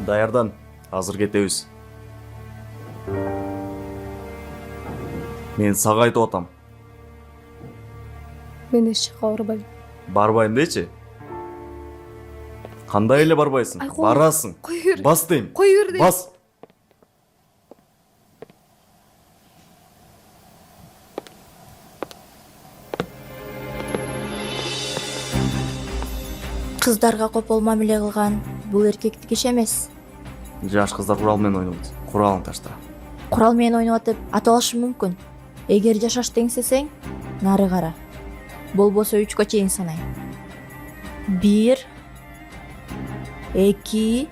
Даярдан, азыр кетебиз. Мен сага айтып атам. Мен эч жакка барбайм. Барбайм дечи. Кандай эле барбайсың? Ай, кой. Барасың. Кой бер. Бас дейм. Кой бер дейм. Бас. Кыздарга копол мамиле кылган бул эркектик иш эмес. Жаш кыздар курал менен ойнойт. Куралын ташта. Курал менен ойноп атып атып алышы мүмкүн. Эгер жашашты эңсесең, нары кара. Болбосо 3 чейин санай. 1 2